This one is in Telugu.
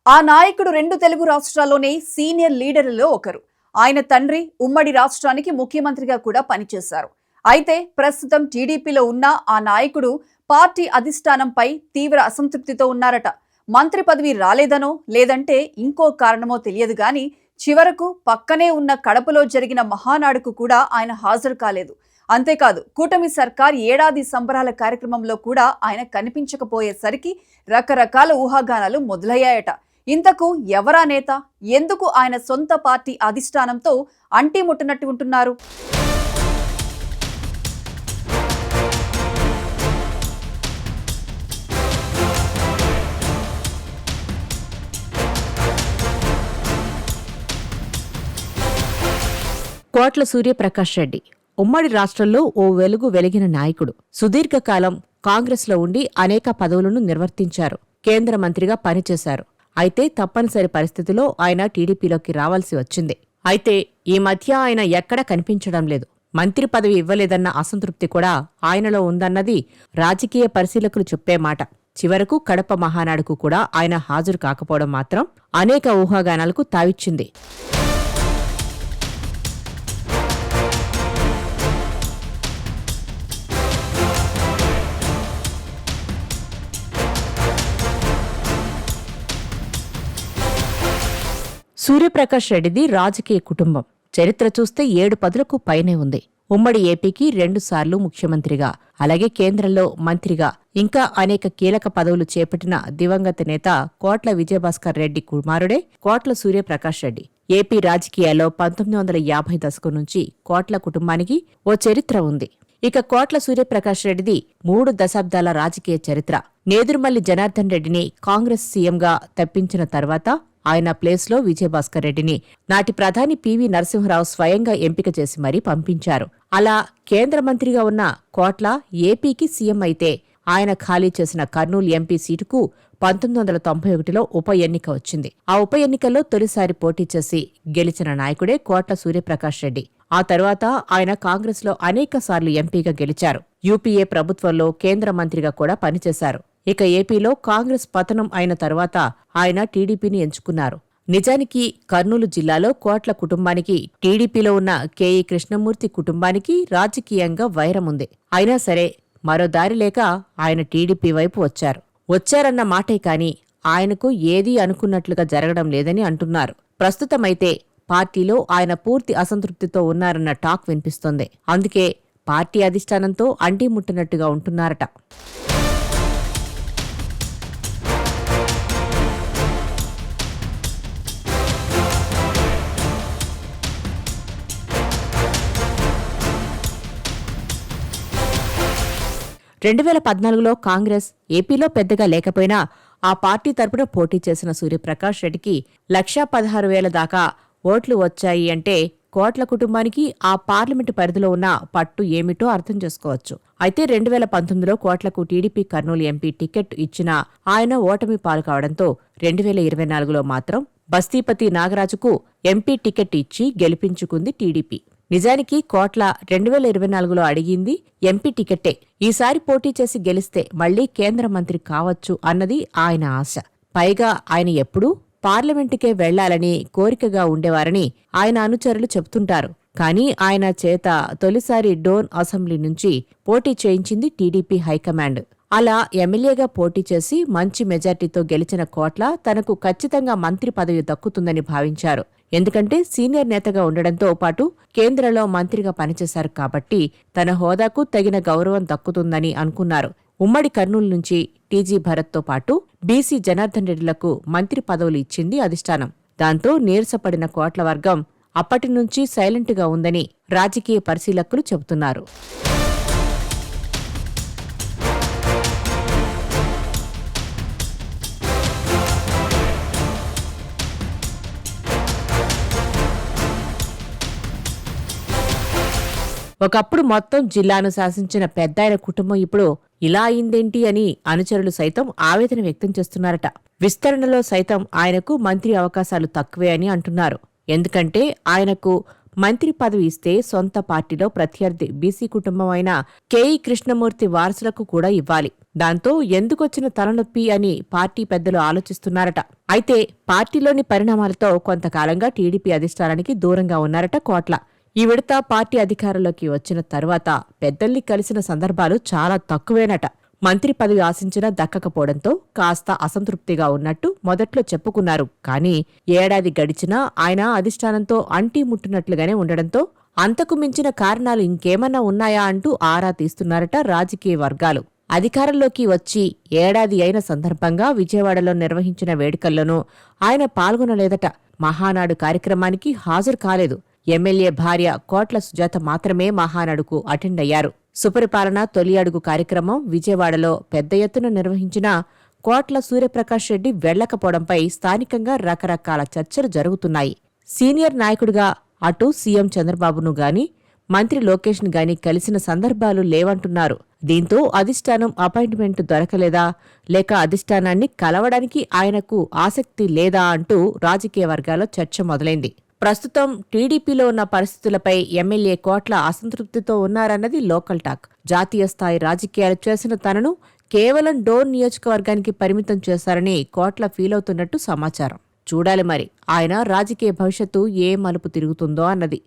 ఆ నాయకుడు రెండు తెలుగు రాష్ట్రాల్లోనే సీనియర్ లీడర్లలో ఒకరు. ఆయన తండ్రి ఉమ్మడి రాష్ట్రానికి ముఖ్యమంత్రిగా కూడా పనిచేశారు. అయితే ప్రస్తుతం టీడీపీలో ఉన్న ఆ నాయకుడు పార్టీ అధిష్టానంపై తీవ్ర అసంతృప్తితో ఉన్నారట. మంత్రి పదవి రాలేదనో లేదంటే ఇంకో కారణమో తెలియదు గాని చివరకు పక్కనే ఉన్న కడపలో జరిగిన మహానాడుకు కూడా ఆయన హాజరు కాలేదు. అంతేకాదు కూటమి సర్కార్ ఏడాది సంబరాల కార్యక్రమంలో కూడా ఆయన కనిపించకపోయేసరికి రకరకాల ఊహాగానాలు మొదలయ్యాయట. ఇంతకు ఎవరా నేత? ఎందుకు ఆయన సొంత పార్టీ అధిష్టానంతో అంటిముట్టనట్టు ఉంటున్నారు? కోట్ల సూర్యప్రకాష్ రెడ్డి ఉమ్మడి రాష్ట్రంలో ఓ వెలుగు వెలిగిన నాయకుడు. సుదీర్ఘకాలం కాంగ్రెస్లో ఉండి అనేక పదవులను నిర్వర్తించారు. కేంద్ర మంత్రిగా పనిచేశారు. అయితే తప్పనిసరి పరిస్థితిలో ఆయన టీడీపీలోకి రావాల్సి వచ్చింది. అయితే ఈ మధ్య ఆయన ఎక్కడా కనిపించడం లేదు. మంత్రి పదవి ఇవ్వలేదన్న అసంతృప్తి కూడా ఆయనలో ఉందన్నది రాజకీయ పరిశీలకులు చెప్పే మాట. చివరకు కడప మహానాడుకు కూడా ఆయన హాజరు కాకపోవడం మాత్రం అనేక ఊహాగానాలకు తావిచ్చింది. సూర్యప్రకాష్ రెడ్డిది రాజకీయ కుటుంబం. చరిత్ర చూస్తే 7 పదులకు పైనే ఉంది. ఉమ్మడి ఏపీకి 2 సార్లు ముఖ్యమంత్రిగా, అలాగే కేంద్రంలో మంత్రిగా, ఇంకా అనేక కీలక పదవులు చేపట్టిన దివంగత నేత కోట్ల విజయభాస్కర్ రెడ్డి కుమారుడే కోట్ల సూర్యప్రకాష్ రెడ్డి. ఏపీ రాజకీయాల్లో 1950 దశకం నుంచి కోట్ల కుటుంబానికి ఓ చరిత్ర ఉంది. ఇక కోట్ల సూర్యప్రకాష్ రెడ్డిది 3 దశాబ్దాల రాజకీయ చరిత్ర. నేదురుమల్లి జనార్దన్ రెడ్డిని కాంగ్రెస్ సీఎంగా తప్పించిన తర్వాత ఆయన ప్లేస్లో విజయభాస్కర్ రెడ్డిని నాటి ప్రధాని పివి నరసింహరావు స్వయంగా ఎంపిక చేసి మరీ పంపించారు. అలా కేంద్ర మంత్రిగా ఉన్న కోట్ల ఏపీకి సీఎం అయితే ఆయన ఖాళీ చేసిన కర్నూలు ఎంపీ సీటుకు 1991లో ఉప ఎన్నిక వచ్చింది. ఆ ఉప ఎన్నికల్లో తొలిసారి పోటీ చేసి గెలిచిన నాయకుడే కోట్ల సూర్యప్రకాష్ రెడ్డి. ఆ తర్వాత ఆయన కాంగ్రెస్లో అనేకసార్లు ఎంపీగా గెలిచారు. యూపీఏ ప్రభుత్వంలో కేంద్ర మంత్రిగా కూడా పనిచేశారు. ఇక ఏపీలో కాంగ్రెస్ పతనం అయిన తర్వాత ఆయన టీడీపీని ఎంచుకున్నారు. నిజానికి కర్నూలు జిల్లాలో కోట్ల కుటుంబానికి టీడీపీలో ఉన్న కేఈ కృష్ణమూర్తి కుటుంబానికి రాజకీయంగా వైరముంది. అయినా సరే మరో దారి లేక ఆయన టీడీపీ వైపు వచ్చారన్న మాటే కాని ఆయనకు ఏదీ అనుకున్నట్లుగా జరగడం లేదని అంటున్నారు. ప్రస్తుతమైతే పార్టీలో ఆయన పూర్తి అసంతృప్తితో ఉన్నారన్న టాక్ వినిపిస్తోంది. అందుకే పార్టీ అధిష్టానంతో అంటిముట్టినట్టుగా ఉంటున్నారట. రెండు 2014లో కాంగ్రెస్ ఏపీలో పెద్దగా లేకపోయినా ఆ పార్టీ తరపున పోటీ చేసిన సూర్యప్రకాష్ రెడ్డికి 1,16,000 దాకా ఓట్లు వచ్చాయి అంటే కోట్ల కుటుంబానికి ఆ పార్లమెంటు పరిధిలో ఉన్న పట్టు ఏమిటో అర్థం చేసుకోవచ్చు. అయితే 2019లో కోట్లకు టీడీపీ కర్నూలు ఎంపీ టికెట్ ఇచ్చినా ఆయన ఓటమి పాలు కావడంతో 2024లో మాత్రం బస్తీపతి నాగరాజుకు ఎంపీ టికెట్ ఇచ్చి గెలిపించుకుంది టీడీపీ. నిజానికి కోట్ల 2024లో అడిగింది ఎంపీ టికెట్టే. ఈసారి పోటీ చేసి గెలిస్తే మళ్లీ కేంద్ర మంత్రి కావచ్చు అన్నది ఆయన ఆశ. పైగా ఆయన ఎప్పుడూ పార్లమెంటుకే వెళ్లాలని కోరికగా ఉండేవారని ఆయన అనుచరులు చెబుతుంటారు. కానీ ఆయన చేత తొలిసారి డోన్ అసెంబ్లీ నుంచి పోటీ చేయించింది టీడీపీ హైకమాండ్. అలా ఎమ్మెల్యేగా పోటీ చేసి మంచి మెజార్టీతో గెలిచిన కోట్ల తనకు ఖచ్చితంగా మంత్రి పదవి దక్కుతుందని భావించారు. ఎందుకంటే సీనియర్ నేతగా ఉండడంతో పాటు కేంద్రంలో మంత్రిగా పనిచేశారు కాబట్టి తన హోదాకు తగిన గౌరవం దక్కుతుందని అనుకున్నారు. ఉమ్మడి కర్నూలు నుంచి టీజీ భరత్తో పాటు బీసీ జనార్దన్ రెడ్డిలకు మంత్రి పదవులు ఇచ్చింది అధిష్టానం. దాంతో నీరసపడిన కోట్ల వర్గం అప్పటినుంచి సైలెంట్గా ఉందని రాజకీయ పరిశీలకులు చెబుతున్నారు. ఒకప్పుడు మొత్తం జిల్లాను శాసించిన పెద్దాయన కుటుంబం ఇప్పుడు ఇలా అయిందేంటి అని అనుచరులు సైతం ఆవేదన వ్యక్తం చేస్తున్నారట. విస్తరణలో సైతం ఆయనకు మంత్రి అవకాశాలు తక్కువే అని అంటున్నారు. ఎందుకంటే ఆయనకు మంత్రి పదవి ఇస్తే సొంత పార్టీలో ప్రత్యర్థి బీసీ కుటుంబం అయిన కేఈ కృష్ణమూర్తి వారసులకు కూడా ఇవ్వాలి. దాంతో ఎందుకొచ్చిన తలనొప్పి అని పార్టీ పెద్దలు ఆలోచిస్తున్నారట. అయితే పార్టీలోని పరిణామాలతో కొంతకాలంగా టీడీపీ అధిష్టానానికి దూరంగా ఉన్నారట కోట్ల. ఈ విడత పార్టీ అధికారంలోకి వచ్చిన తర్వాత పెద్దల్ని కలిసిన సందర్భాలు చాలా తక్కువేనట. మంత్రి పదవి ఆశించినా దక్కకపోవడంతో కాస్త అసంతృప్తిగా ఉన్నట్టు మొదట్లో చెప్పుకున్నారు. కానీ ఏడాది గడిచినా ఆయన అధిష్టానంతో అంటీ ముట్టునట్లుగానే ఉండడంతో అంతకు మించిన కారణాలు ఇంకేమన్నా ఉన్నాయా అంటూ ఆరా తీస్తున్నారట రాజకీయ వర్గాలు. అధికారంలోకి వచ్చి ఏడాది అయిన సందర్భంగా విజయవాడలో నిర్వహించిన వేడుకల్లోనూ ఆయన పాల్గొనలేదట. మహానాడు కార్యక్రమానికి హాజరు కాలేదు. ఎమ్మెల్యే భార్య కోట్ల సుజాత మాత్రమే మహానాడుకు అటెండ్ అయ్యారు. సుపరిపాలన తొలి అడుగు కార్యక్రమం విజయవాడలో పెద్ద ఎత్తున నిర్వహించిన కోట్ల సూర్యప్రకాష్ రెడ్డి వెళ్లకపోవడంపై స్థానికంగా రకరకాల చర్చలు జరుగుతున్నాయి. సీనియర్ నాయకుడిగా అటు సీఎం చంద్రబాబును గాని మంత్రి లోకేష్ను గాని కలిసిన సందర్భాలు లేవంటున్నారు. దీంతో అధిష్టానం అపాయింట్మెంట్ దొరకలేదా, లేక అధిష్టానాన్ని కలవడానికి ఆయనకు ఆసక్తి లేదా అంటూ రాజకీయ వర్గాల్లో చర్చ మొదలైంది. ప్రస్తుతం టీడీపీలో ఉన్న పరిస్థితులపై ఎమ్మెల్యే కోట్ల అసంతృప్తితో ఉన్నారన్నది లోకల్ టాక్. జాతీయ స్థాయి రాజకీయాలు చేసిన తనను కేవలం డోన్ నియోజకవర్గానికి పరిమితం చేశారని కోట్ల ఫీలవుతున్నట్టు సమాచారం. చూడాలి మరి ఆయన రాజకీయ భవిష్యత్తు ఏ మలుపు తిరుగుతుందో అన్నది.